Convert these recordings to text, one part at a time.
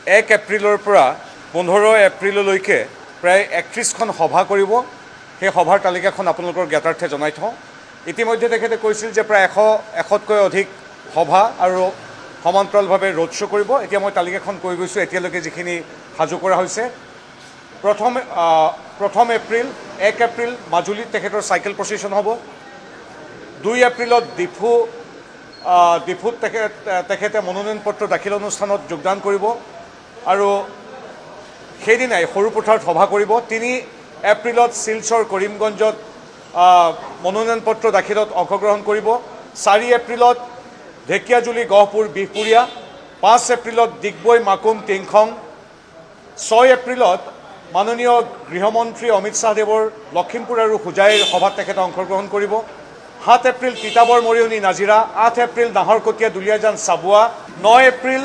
1 এপ্ৰিলৰ পৰা 15 এপ্ৰিললৈকে প্ৰায় 31খন সভা কৰিব। সেই সভাৰ তালিকাখন আপোনালোকৰ জ্ঞাতাৰ্থে জনাই থওঁ। ইতিমধ্যে তেখেতে কৈছিল যে প্ৰায় 100তকৈ অধিক সভা আৰু সমান্তৰালভাৱে ৰোড শ্ব' কৰিব। এতিয়া মই তালিকাখন কৈ গৈছোঁ এতিয়ালৈকে যিখিনি সাজু কৰা হৈছে। প্ৰথম এপ্ৰিল 1 এপ্ৰিল মাজুলীত তেখেতৰ চাইকেল প্ৰচেশ্যন হ'ব। 2 এপ্ৰিলত ডিফুত তেখেতে মনোনয়ন পত্ৰ দাখিল অনুষ্ঠানত যোগদান কৰিব আৰু সেইদিনাই সৰুপথাৰত সভা কৰিব। 3 এপ্ৰিলত শিলচৰ কৰিমগঞ্জত মনোনয়ন পত্ৰ দাখিলত অংশগ্ৰহণ কৰিব। 4 এপ্ৰিলত ঢেকিয়াজুলি গহপুৰ বিহপুৰীয়া। 5 এপ্ৰিলত ডিগবৈ মাকুম টিংখং। 6 এপ্ৰিলত মাননীয় গৃহমন্ত্ৰী অমিত শ্বাহদেৱৰ লখিমপুৰ আৰু হোজাইৰ সভাত তেখেতে অংশগ্ৰহণ কৰিব। 7 এপ্ৰিল তিতাবৰ মৰিয়নি নাজিৰা। 8 এপ্ৰিল নাহৰকটীয়া দুলীয়াজান চাবুৱা। 9 এপ্ৰিল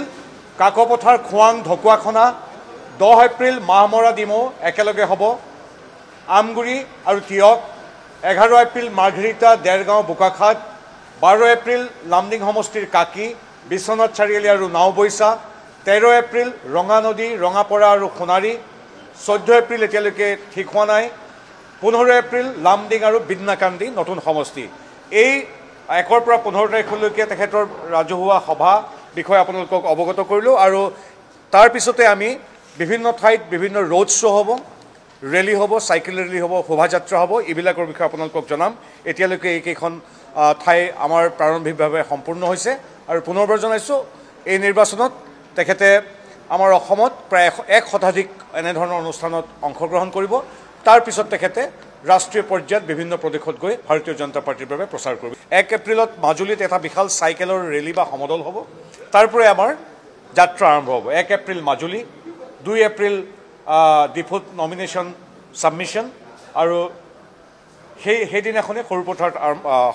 কাকপথাৰ খোৱাং ঢকুৱাখনা। 10 এপ্ৰিল মাহমৰা ডিমৌ একেলগে হ'ব আমগুৰি আৰু তিয়ক। 11 এপ্ৰিল মাৰ্ঘেৰিটা দেৰগাঁও বোকাখাট। 12 এপ্ৰিল লামডিং সমষ্টিৰ কাকি বিশ্বনাথ চাৰিআলি আৰু নাওবৈচা। 13 এপ্ৰিল ৰঙানদী ৰঙাপৰা আৰু সোণাৰী। 14 এপ্ৰিল এতিয়ালৈকে ঠিক হোৱা নাই। 15 এপ্ৰিল লামডিং আৰু বিদনাকান্দি নতুন সমষ্টি। এই 1 পৰা 15 তাৰিখলৈকে তেখেতৰ ৰাজহুৱা সভা বিষয়ে আপোনালোকক অৱগত কৰিলোঁ আৰু তাৰ পিছতে আমি বিভিন্ন ঠাইত বিভিন্ন ৰোড শ্ব' হ'ব, ৰেলী হ'ব, চাইকেল ৰেলী হ'ব, শোভাযাত্ৰা হ'ব। এইবিলাকৰ বিষয়ে আপোনালোকক জনাম। এতিয়ালৈকে এইকেইখন ঠাই আমাৰ প্ৰাৰম্ভিকভাৱে সম্পূৰ্ণ হৈছে আৰু পুনৰবাৰ জনাইছোঁ এই নিৰ্বাচনত তেখেতে আমাৰ অসমত প্ৰায় 1 শতাধিক এনেধৰণৰ অনুষ্ঠানত অংশগ্ৰহণ কৰিব। তাৰ পিছত তেখেতে ৰাষ্ট্ৰীয় পৰ্যায়ত বিভিন্ন প্ৰদেশত গৈ ভাৰতীয় জনতা পাৰ্টিৰ বাবে প্ৰচাৰ কৰিব। 1 এপ্ৰিলত মাজুলীত এটা বিশাল চাইকেলৰ ৰেলী বা সমদল হ'ব। তাৰ পৰাই আমাৰ যাত্ৰা আৰম্ভ হ'ব। 1 এপ্ৰিল মাজুলী, 2 এপ্ৰিল ডিফুত নমিনেশ্যন ছাবমিশ্যন আৰু সেইদিনাখনেই সৰুপথাৰত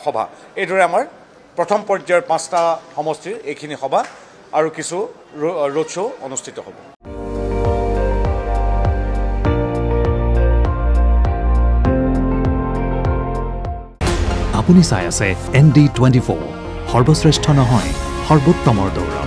সভা। এইদৰে আমাৰ প্ৰথম পৰ্যায়ৰ 5টা সমষ্টিৰ এইখিনি সভা আৰু কিছু ৰোড শ্ব' অনুষ্ঠিত হ'ব। আপুনি চাই আছে ND24, সৰ্বশ্ৰেষ্ঠ নহয় সৰ্বোত্তমৰ দৌৰ।